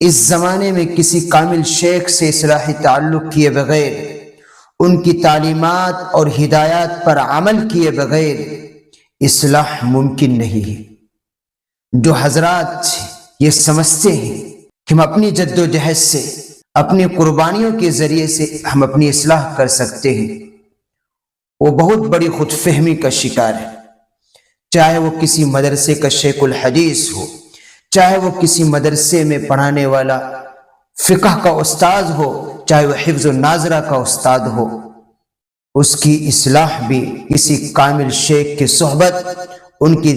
اس زمانے میں کسی کامل شیخ سے اصلاحی تعلق کیے بغیر، ان کی تعلیمات اور ہدایات پر عمل کیے بغیر اصلاح ممکن نہیں ہے۔ جو حضرات یہ سمجھتے ہیں کہ ہم اپنی جد و جہد سے، اپنی قربانیوں کے ذریعے سے ہم اپنی اصلاح کر سکتے ہیں، وہ بہت بڑی خود فہمی کا شکار ہے۔ چاہے وہ کسی مدرسے کا شیخ الحدیث ہو، چاہے وہ کسی مدرسے میں پڑھانے والا فقہ کا استاد ہو، چاہے وہ حفظ الناظرہ کا استاد ہو، اس کی اصلاح بھی کسی کامل شیخ کی صحبت، ان کی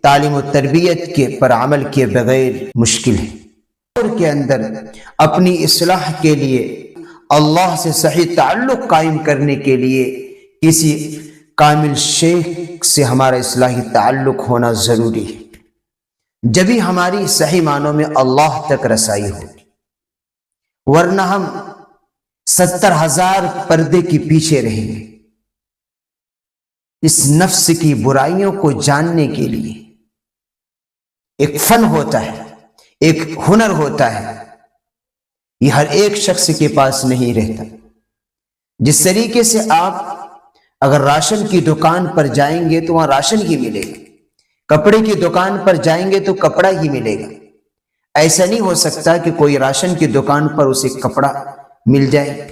تعلیم و تربیت کے پر عمل کیے بغیر مشکل ہے۔ دور کے اندر اپنی اصلاح کے لیے، اللہ سے صحیح تعلق قائم کرنے کے لیے کسی کامل شیخ سے ہمارا اصلاحی تعلق ہونا ضروری ہے، جبھی ہماری صحیح معنوں میں اللہ تک رسائی ہوگی، ورنہ ہم 70,000 پردے کے پیچھے رہیں گے۔ اس نفس کی برائیوں کو جاننے کے لیے ایک فن ہوتا ہے، ایک ہنر ہوتا ہے، یہ ہر ایک شخص کے پاس نہیں رہتا۔ جس طریقے سے آپ اگر راشن کی دکان پر جائیں گے تو وہاں راشن ہی ملے گا، کپڑے کی دکان پر جائیں گے تو کپڑا ہی ملے گا۔ ایسا نہیں ہو سکتا کہ کوئی راشن کی دکان پر اسے کپڑا مل جائے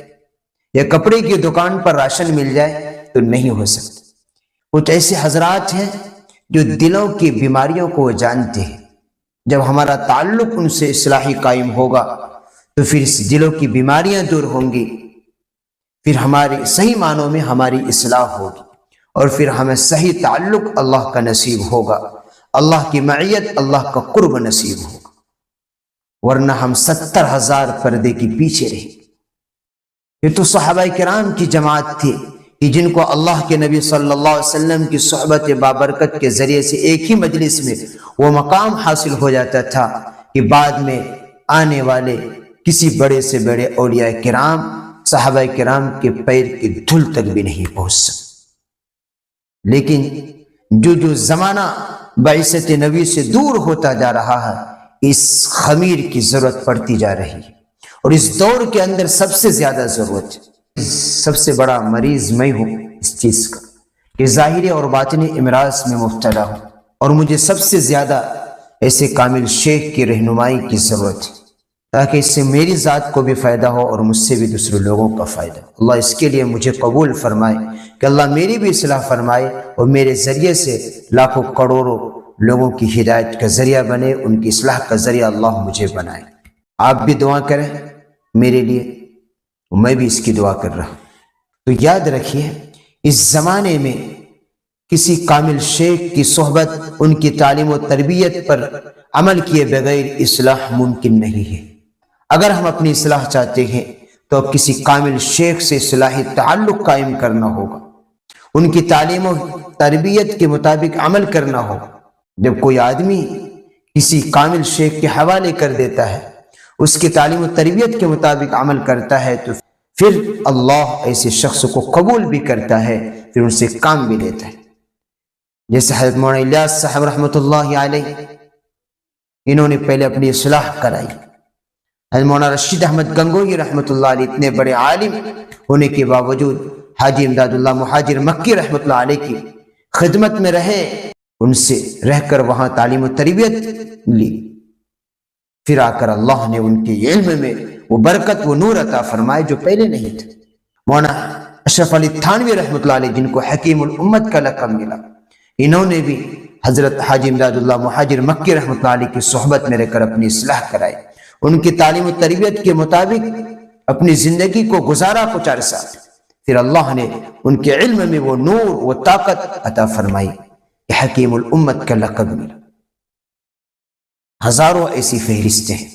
یا کپڑے کی دکان پر راشن مل جائے، تو نہیں ہو سکتا۔ کچھ ایسے حضرات ہیں جو دلوں کی بیماریوں کو جانتے ہیں۔ جب ہمارا تعلق ان سے اصلاحی قائم ہوگا تو پھر اس دلوں کی بیماریاں دور ہوں گی، پھر ہماری صحیح معنوں میں ہماری اصلاح ہوگی، اور پھر ہمیں صحیح تعلق اللہ کا نصیب ہوگا، اللہ کی معیت، اللہ کا قرب نصیب ہوگا، ورنہ ہم 70,000 پردے کے پیچھے رہیں گے۔ یہ تو صحابہ کرام کی جماعت تھی کہ جن کو اللہ کے نبی صلی اللہ علیہ وسلم کی صحبت بابرکت کے ذریعے سے ایک ہی مجلس میں وہ مقام حاصل ہو جاتا تھا کہ بعد میں آنے والے کسی بڑے سے بڑے اولیاء کرام، صحابہ کرام کے پیر کی دھول تک بھی نہیں پہنچ سکتے۔ لیکن جو زمانہ بعثت نبی سے دور ہوتا جا رہا ہے، اس خمیر کی ضرورت پڑتی جا رہی ہے، اور اس دور کے اندر سب سے زیادہ ضرورت ہے۔ سب سے بڑا مریض میں ہوں اس چیز کا کہ ظاہری اور باطنی امراض میں مبتلا ہوں، اور مجھے سب سے زیادہ ایسے کامل شیخ کی رہنمائی کی ضرورت ہے، تاکہ اس سے میری ذات کو بھی فائدہ ہو اور مجھ سے بھی دوسرے لوگوں کا فائدہ ہو۔ اللہ اس کے لیے مجھے قبول فرمائے کہ اللہ میری بھی اصلاح فرمائے اور میرے ذریعے سے لاکھوں کروڑوں لوگوں کی ہدایت کا ذریعہ بنے، ان کی اصلاح کا ذریعہ اللہ مجھے بنائے۔ آپ بھی دعا کریں میرے لیے، میں بھی اس کی دعا کر رہا ہوں۔ تو یاد رکھیے، اس زمانے میں کسی کامل شیخ کی صحبت، ان کی تعلیم و تربیت پر عمل کیے بغیر اصلاح ممکن نہیں ہے۔ اگر ہم اپنی اصلاح چاہتے ہیں تو اب کسی کامل شیخ سے اصلاحی تعلق قائم کرنا ہوگا، ان کی تعلیم و تربیت کے مطابق عمل کرنا ہوگا۔ جب کوئی آدمی کسی کامل شیخ کے حوالے کر دیتا ہے، اس کی تعلیم و تربیت کے مطابق عمل کرتا ہے، تو پھر اللہ ایسے شخص کو قبول بھی کرتا ہے، پھر ان سے کام بھی لیتا ہے۔ جیسے حضرت مولانا الیاس صاحب رحمۃ اللہ علیہ، انہوں نے پہلے اپنی اصلاح کرائی۔ حضرت مولانا رشید احمد گنگوہی رحمۃ اللہ علیہ اتنے بڑے عالم ہونے کے باوجود حاجی امداد اللہ مہاجر مکی رحمۃ اللہ علیہ کی خدمت میں رہے، ان سے رہ کر وہاں تعلیم و تربیت لی، پھر آ کر اللہ نے ان کے علم میں وہ برکت، وہ نور عطا فرمائے جو پہلے نہیں تھے۔ مولانا اشرف علی تھانوی رحمۃ اللہ علیہ، جن کو حکیم الامت کا لقب ملا، انہوں نے بھی حضرت حاجی امداد اللہ مہاجر مکی رحمۃ اللہ علیہ کی صحبت میں رہ کر اپنی اصلاح کرائی، ان کی تعلیم و تربیت کے مطابق اپنی زندگی کو گزارا کچھ عرصہ، پھر اللہ نے ان کے علم میں وہ نور، وہ طاقت عطا فرمائی کہ حکیم الامت کا لقب ملا۔ ہزاروں ایسی فہرستیں ہیں،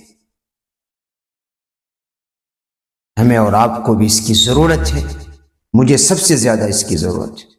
ہمیں اور آپ کو بھی اس کی ضرورت ہے، مجھے سب سے زیادہ اس کی ضرورت ہے۔